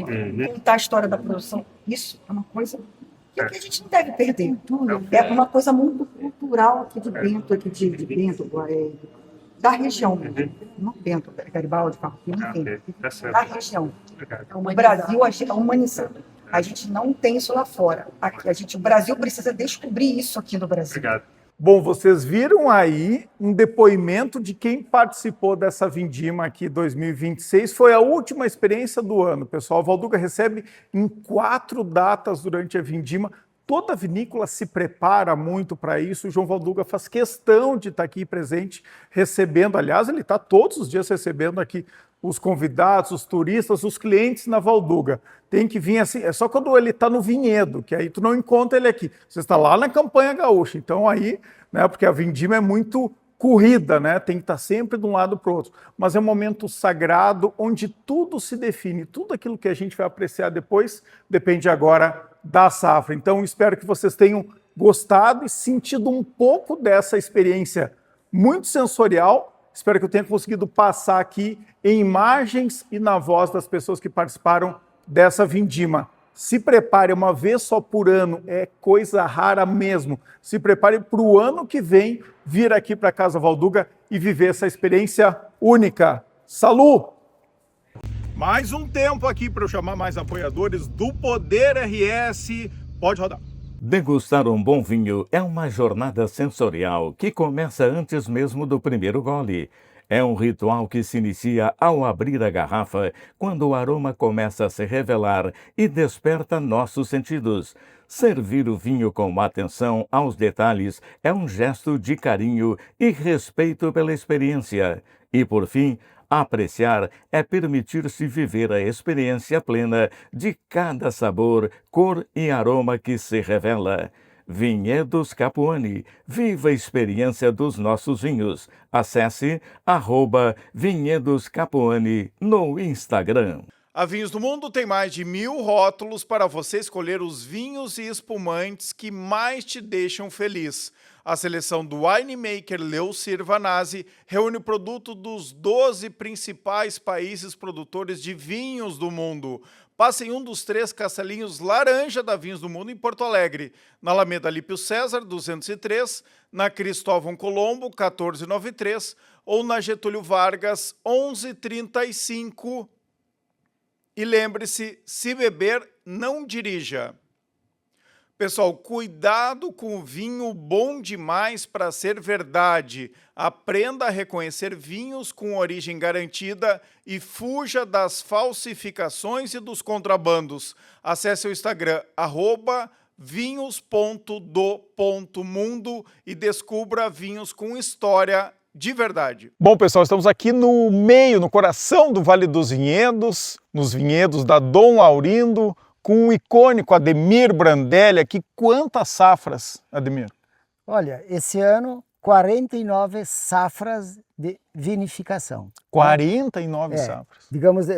contar a história da produção. Isso é uma coisa que a gente não deve perder. É uma coisa muito cultural aqui de Bento, da região. Não Bento, Garibaldi, enfim, da região. O Brasil é humanizado. A gente não tem isso lá fora. O Brasil precisa descobrir isso aqui no Brasil. Obrigado. Bom, vocês viram aí um depoimento de quem participou dessa Vindima aqui 2026. Foi a última experiência do ano, pessoal. A Valduga recebe em 4 datas durante a Vindima. Toda vinícola se prepara muito para isso. O João Valduga faz questão de estar aqui presente, recebendo. Aliás, ele está todos os dias recebendo aqui os convidados, os turistas, os clientes na Valduga. Tem que vir assim, é só quando ele está no vinhedo, que aí tu não encontra ele aqui. Você está lá na campanha gaúcha, então aí, né, porque a Vindima é muito corrida, né, tem que estar sempre de um lado para o outro. Mas é um momento sagrado, onde tudo se define, tudo aquilo que a gente vai apreciar depois, depende agora da safra. Então, espero que vocês tenham gostado e sentido um pouco dessa experiência muito sensorial, Espero que eu tenha conseguido passar aqui em imagens e na voz das pessoas que participaram dessa vindima. Se prepare, uma vez só por ano, é coisa rara mesmo. Se prepare para o ano que vem vir aqui para a Casa Valduga e viver essa experiência única. Salu! Mais um tempo aqui para eu chamar mais apoiadores do Poder RS. Pode rodar. Degustar um bom vinho é uma jornada sensorial que começa antes mesmo do primeiro gole. É um ritual que se inicia ao abrir a garrafa, quando o aroma começa a se revelar e desperta nossos sentidos. Servir o vinho com atenção aos detalhes é um gesto de carinho e respeito pela experiência. E, por fim, apreciar é permitir-se viver a experiência plena de cada sabor, cor e aroma que se revela. Vinhedos Capuani. Viva a experiência dos nossos vinhos. Acesse @Vinhedos Capuani no Instagram. A Vinhos do Mundo tem mais de 1000 rótulos para você escolher os vinhos e espumantes que mais te deixam feliz. A seleção do winemaker Leocir Vanazzi reúne o produto dos 12 principais países produtores de vinhos do mundo. Passe em um dos 3 castelinhos laranja da Vinhos do Mundo em Porto Alegre, na Alameda Lípio César, 203, na Cristóvão Colombo, 1493, ou na Getúlio Vargas, 1135. E lembre-se, se beber, não dirija. Pessoal, cuidado com o vinho bom demais para ser verdade. Aprenda a reconhecer vinhos com origem garantida e fuja das falsificações e dos contrabandos. Acesse o Instagram @vinhos.do.mundo e descubra vinhos com história de verdade. Bom, pessoal, estamos aqui no meio, no coração do Vale dos Vinhedos, nos vinhedos da Dom Laurindo, com o icônico Ademir Brandelli aqui. Quantas safras, Ademir? Olha, esse ano 49 safras de vinificação. 49 safras. Digamos,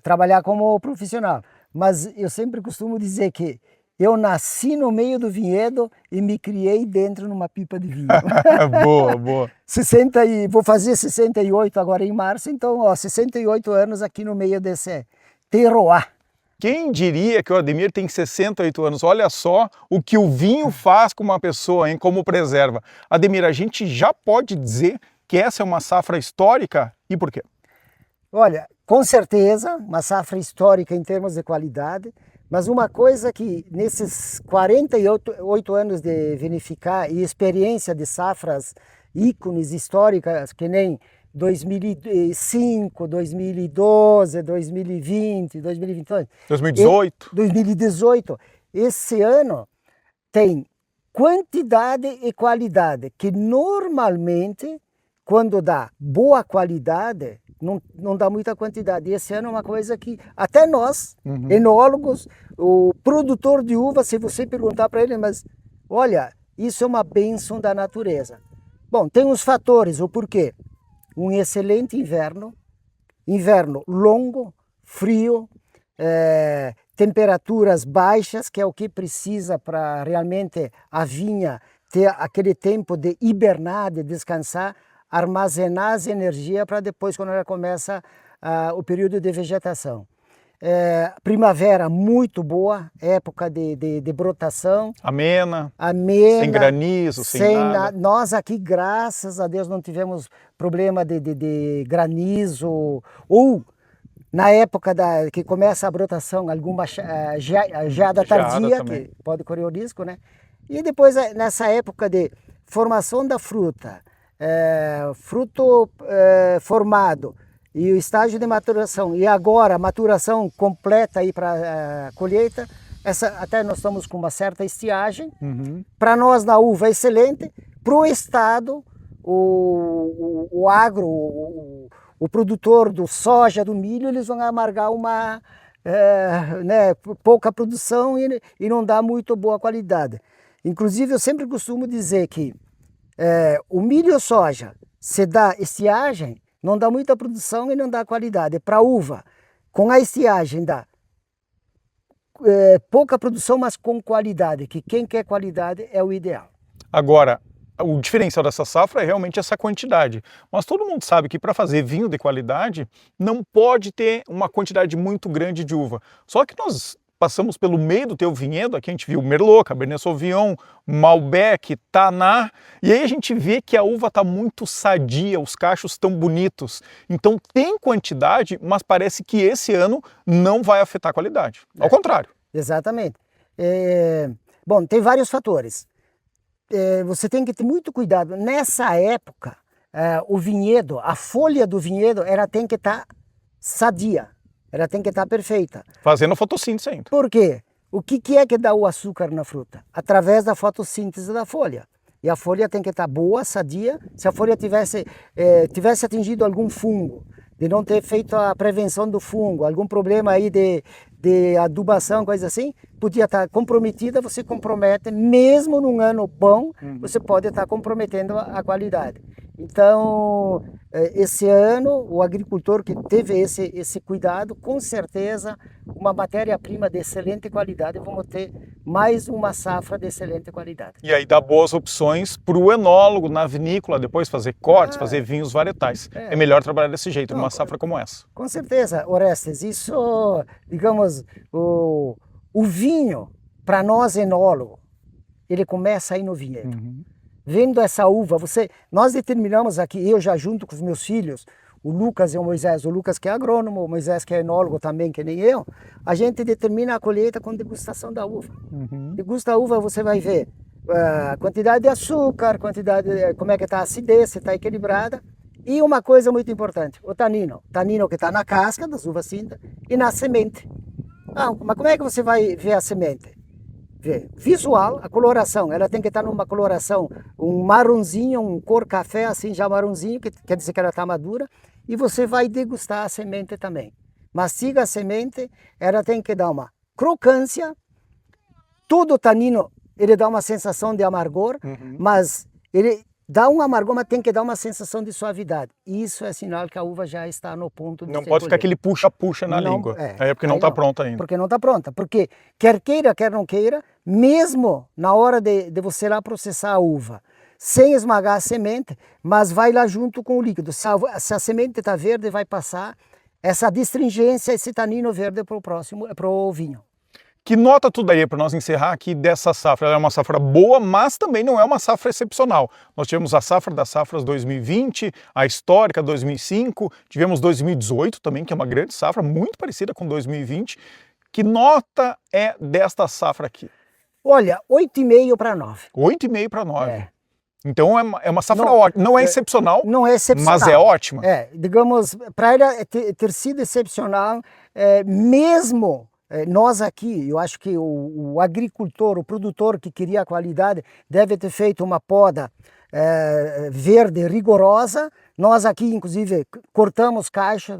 trabalhar como profissional. Mas eu sempre costumo dizer que eu nasci no meio do vinhedo e me criei dentro numa pipa de vinho. Boa, boa. Vou fazer 68 agora em março, então 68 anos aqui no meio desse terroir. Quem diria que o Ademir tem 68 anos? Olha só o que o vinho faz com uma pessoa, hein? Como preserva. Ademir, a gente já pode dizer que essa é uma safra histórica? E por quê? Olha, com certeza, uma safra histórica em termos de qualidade, mas uma coisa que nesses 48 anos de vinificar e experiência de safras ícones históricas, que nem 2005, 2012, 2020, 2022. 2018. Esse ano tem quantidade e qualidade, que normalmente, quando dá boa qualidade, não dá muita quantidade. E esse ano é uma coisa que até nós, enólogos, o produtor de uva, se você perguntar para ele, mas olha, isso é uma bênção da natureza. Bom, tem uns fatores, o porquê. Um excelente inverno longo, frio, temperaturas baixas, que é o que precisa para realmente a vinha ter aquele tempo de hibernar, de descansar, armazenar as energias para depois, quando ela começa o período de vegetação. Primavera muito boa, época de brotação. Amena, sem granizo, sem nada. Nós aqui, graças a Deus, não tivemos problema de granizo, ou na época que começa a brotação, alguma geada tardia, que pode correr o risco, né? E depois, nessa época de formação da fruta, fruto formado, e o estágio de maturação, e agora a maturação completa aí para colheita, até nós estamos com uma certa estiagem. Para nós na uva é excelente, para o estado, o agro, o produtor do soja, do milho, eles vão amargar uma pouca produção e não dá muito boa qualidade. Inclusive eu sempre costumo dizer que o milho e a soja, se dá estiagem, não dá muita produção e não dá qualidade. Para a uva, com a estiagem dá pouca produção, mas com qualidade, que quem quer qualidade é o ideal. Agora, O diferencial dessa safra é realmente essa quantidade. Mas todo mundo sabe que para fazer vinho de qualidade não pode ter uma quantidade muito grande de uva. Só que nós passamos pelo meio do teu vinhedo, aqui a gente viu Merlot, Cabernet Sauvignon, Malbec, Taná, e aí a gente vê que a uva está muito sadia, os cachos estão bonitos. Então tem quantidade, mas parece que esse ano não vai afetar a qualidade. Ao contrário. Exatamente. Bom, tem vários fatores. Você tem que ter muito cuidado. Nessa época, o vinhedo, a folha do vinhedo, ela tem que estar sadia. Ela tem que estar perfeita. Fazendo fotossíntese ainda. Por quê? O que é que dá o açúcar na fruta? Através da fotossíntese da folha. E a folha tem que estar boa, sadia. Se a folha tivesse atingido algum fungo, de não ter feito a prevenção do fungo, algum problema aí de adubação, coisa assim, podia estar comprometida, você compromete, mesmo num ano bom, você pode estar comprometendo a qualidade. Então, esse ano, o agricultor que teve esse cuidado, com certeza, uma matéria-prima de excelente qualidade, vamos ter mais uma safra de excelente qualidade. E aí dá boas opções para o enólogo na vinícola, depois fazer cortes, fazer vinhos varietais. É melhor trabalhar desse jeito, numa safra como essa. Com certeza, Orestes, isso, digamos, o vinho, para nós enólogos, ele começa aí no vinhedo. Vendo essa uva, nós determinamos aqui, eu já junto com os meus filhos, o Lucas e o Moisés, que é agrônomo, o Moisés que é enólogo também, que nem eu, a gente determina a colheita com degustação da uva. Degusta a uva, você vai ver a quantidade de açúcar, como é que está a acidez, se está equilibrada. E uma coisa muito importante, o tanino que está na casca das uvas cinza e na semente. Mas como é que você vai ver a semente? Visual, a coloração, ela tem que estar numa coloração, um marronzinho, um cor café, assim já marronzinho, que quer dizer que ela está madura, e você vai degustar a semente também. Mastiga a semente, ela tem que dar uma crocância, todo tanino, ele dá uma sensação de amargor, mas ele dá um amargor, mas tem que dar uma sensação de suavidade. Isso é sinal que a uva já está no ponto de Não pode ficar aquele puxa-puxa na língua. Porque não está pronta ainda. Porque não está pronta. Porque quer queira, quer não queira, mesmo na hora de você lá processar a uva, sem esmagar a semente, mas vai lá junto com o líquido. Se a semente está verde, vai passar essa distringência, esse tanino verde para o vinho. Que nota tu daria para nós encerrar aqui dessa safra? Ela é uma safra boa, mas também não é uma safra excepcional. Nós tivemos a safra das safras 2020, a histórica 2005, tivemos 2018 também, que é uma grande safra, muito parecida com 2020. Que nota é desta safra aqui? Olha, 8,5 para 9. 8,5 para 9. Então é uma safra ótima. Não é excepcional, não é excepcional, mas é ótima. Digamos, para ela ter sido excepcional, mesmo... Nós aqui, eu acho que o agricultor, o produtor que queria a qualidade, deve ter feito uma poda verde rigorosa. Nós aqui, inclusive, cortamos caixa,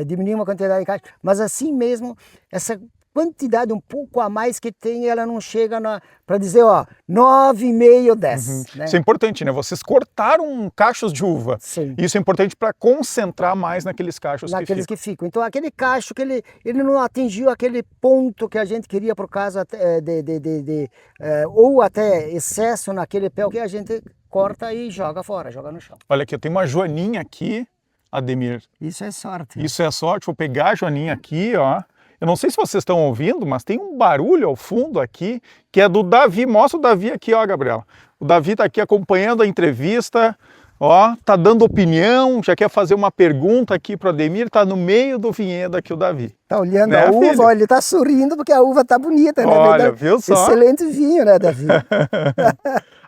diminuímos a quantidade de caixa, mas assim mesmo, essa quantidade um pouco a mais que tem, ela não chega para dizer, 9,5, 10. Né? Isso é importante, né? Vocês cortaram cachos de uva. Sim. Isso é importante para concentrar mais naqueles cachos que ficam. Então, aquele cacho que ele não atingiu aquele ponto que a gente queria por causa ou até excesso naquele pé, que a gente corta e joga fora, joga no chão. Olha aqui, eu tenho uma joaninha aqui, Ademir. Isso é sorte. Isso é sorte. Vou pegar a joaninha aqui, ó. Eu não sei se vocês estão ouvindo, mas tem um barulho ao fundo aqui, que é do Davi. Mostra o Davi aqui, ó, Gabriela. O Davi está aqui acompanhando a entrevista, ó, tá dando opinião, já quer fazer uma pergunta aqui para o Ademir, tá no meio do vinhedo aqui o Davi. Tá olhando a uva, olha, ele tá sorrindo porque a uva tá bonita, né? Olha, viu só? Excelente vinho, né, Davi?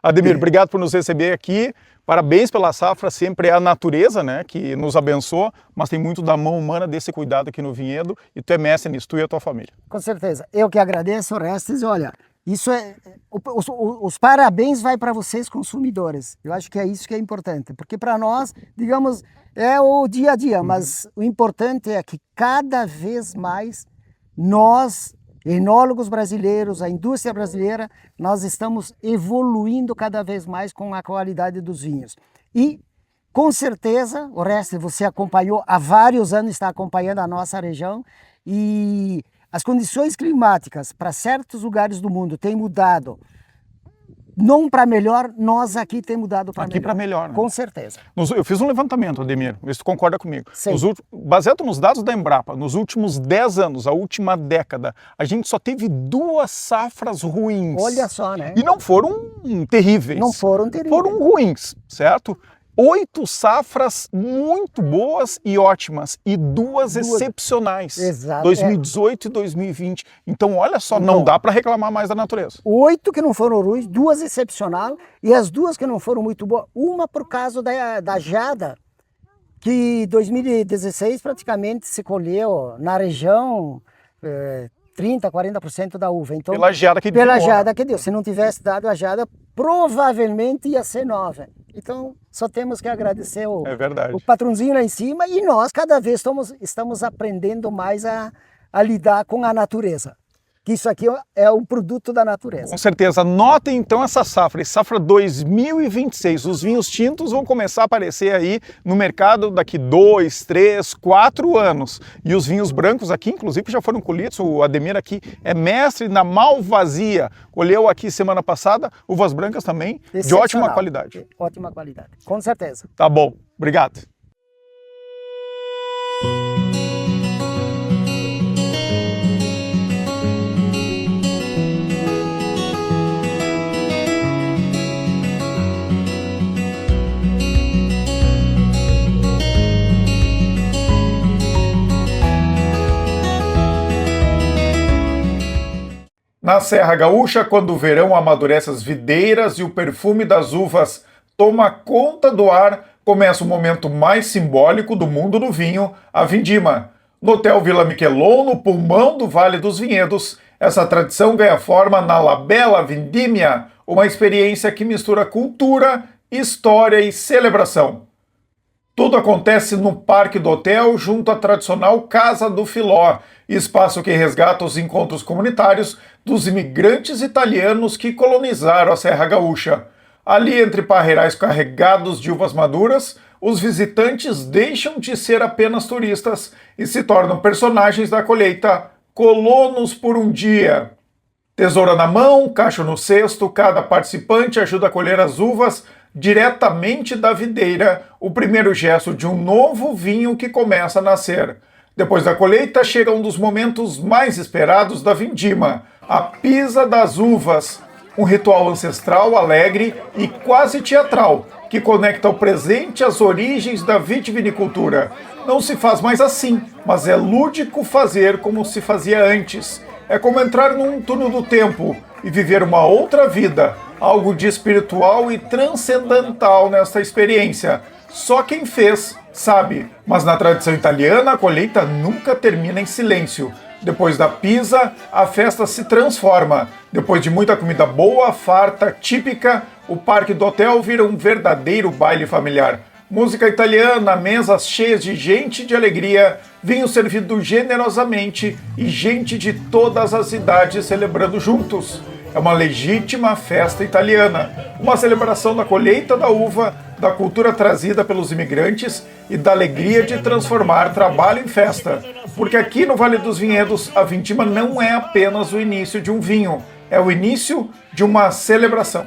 Ademir, obrigado por nos receber aqui. Parabéns pela safra, sempre é a natureza, né, que nos abençoa, mas tem muito da mão humana desse cuidado aqui no vinhedo e tu é mestre nisso, tu e a tua família. Com certeza. Eu que agradeço, Orestes. Olha, isso os parabéns vai para vocês, consumidores. Eu acho que é isso que é importante, porque para nós, digamos, é o dia a dia, mas o importante é que cada vez mais nós, enólogos brasileiros, a indústria brasileira, nós estamos evoluindo cada vez mais com a qualidade dos vinhos. E, com certeza, Orestes, você acompanhou há vários anos, está acompanhando a nossa região, e as condições climáticas para certos lugares do mundo têm mudado não para melhor, nós aqui temos dado para melhor. Aqui para melhor, né? Com certeza. Eu fiz um levantamento, Ademir, vê se tu concorda comigo. Sim. Baseado nos dados da Embrapa, nos últimos 10 anos, a última década, a gente só teve 2 safras ruins. Olha só, né? E não foram terríveis. Não foram terríveis. Foram ruins, certo? 8 safras muito boas e ótimas e 2 excepcionais. Exato. 2018 e 2020. Então, olha só, não dá para reclamar mais da natureza. 8 que não foram ruins, 2 excepcionais e as 2 que não foram muito boas. Uma por causa da geada, que em 2016 praticamente se colheu na região 30%, 40% da uva. Então, Pela geada que deu. pela geada que deu. Se não tivesse dado a geada, provavelmente ia ser 9. Então, só temos que agradecer É verdade. o patrãozinho lá em cima e nós cada vez estamos aprendendo mais a lidar com a natureza. Que isso aqui é um produto da natureza. Com certeza. Notem então essa safra 2026. Os vinhos tintos vão começar a aparecer aí no mercado daqui 2, 3, 4 anos. E os vinhos brancos aqui, inclusive, já foram colhidos. O Ademir aqui é mestre na Malvasia. Colheu aqui semana passada uvas brancas também de ótima qualidade. Ótima qualidade, com certeza. Tá bom. Obrigado. Na Serra Gaúcha, quando o verão amadurece as videiras e o perfume das uvas toma conta do ar, começa o momento mais simbólico do mundo do vinho, a vindima. No Hotel Vila Miquelon, no pulmão do Vale dos Vinhedos, essa tradição ganha forma na La Bella Vindimia, uma experiência que mistura cultura, história e celebração. Tudo acontece no parque do hotel, junto à tradicional Casa do Filó, espaço que resgata os encontros comunitários dos imigrantes italianos que colonizaram a Serra Gaúcha. Ali, entre parreirais carregados de uvas maduras, os visitantes deixam de ser apenas turistas e se tornam personagens da colheita, colonos por um dia. Tesoura na mão, cacho no cesto, cada participante ajuda a colher as uvas diretamente da videira, o primeiro gesto de um novo vinho que começa a nascer. Depois da colheita, chega um dos momentos mais esperados da vindima, a pisa das uvas, um ritual ancestral, alegre e quase teatral, que conecta o presente às origens da vitivinicultura. Não se faz mais assim, mas é lúdico fazer como se fazia antes. É como entrar num túnel do tempo e viver uma outra vida, algo de espiritual e transcendental nesta experiência. Só quem fez sabe, mas na tradição italiana a colheita nunca termina em silêncio. Depois da pisa, a festa se transforma. Depois de muita comida boa, farta, típica, o parque do hotel vira um verdadeiro baile familiar. Música italiana, mesas cheias de gente e de alegria, vinho servido generosamente e gente de todas as idades celebrando juntos. É uma legítima festa italiana, uma celebração da colheita da uva, da cultura trazida pelos imigrantes e da alegria de transformar trabalho em festa. Porque aqui no Vale dos Vinhedos, a vindima não é apenas o início de um vinho, é o início de uma celebração.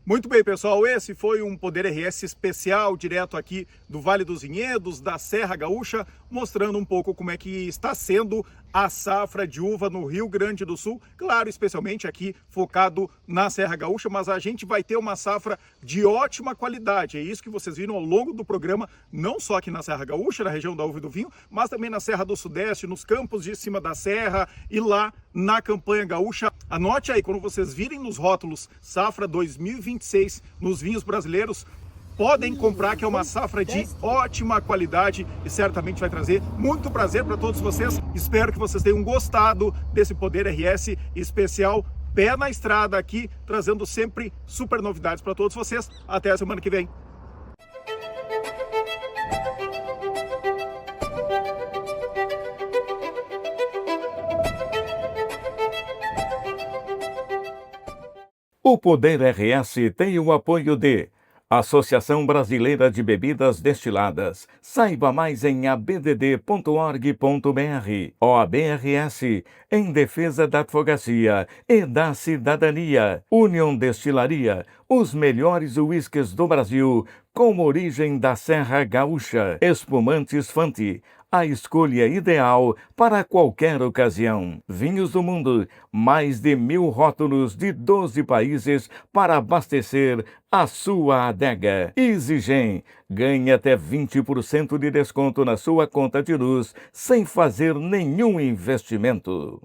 Muito bem, pessoal, esse foi um Poder RS especial, direto aqui do Vale dos Vinhedos, da Serra Gaúcha, mostrando um pouco como é que está sendo a safra de uva no Rio Grande do Sul, claro, especialmente aqui focado na Serra Gaúcha, mas a gente vai ter uma safra de ótima qualidade, é isso que vocês viram ao longo do programa, não só aqui na Serra Gaúcha, na região da uva e do vinho, mas também na Serra do Sudeste, nos campos de cima da serra e lá na campanha gaúcha. Anote aí, quando vocês virem nos rótulos safra 2026 nos vinhos brasileiros, podem comprar, que é uma safra de ótima qualidade e certamente vai trazer muito prazer para todos vocês. Espero que vocês tenham gostado desse Poder RS especial, pé na estrada aqui, trazendo sempre super novidades para todos vocês. Até a semana que vem. O Poder RS tem o apoio de Associação Brasileira de Bebidas Destiladas. Saiba mais em abdd.org.br. OAB-RS, em defesa da advocacia e da cidadania. União Destilaria, os melhores uísques do Brasil, com origem da Serra Gaúcha. Espumantes Fante, a escolha ideal para qualquer ocasião. Vinhos do Mundo, mais de 1000 rótulos de 12 países para abastecer a sua adega. EasyGen, ganhe até 20% de desconto na sua conta de luz sem fazer nenhum investimento.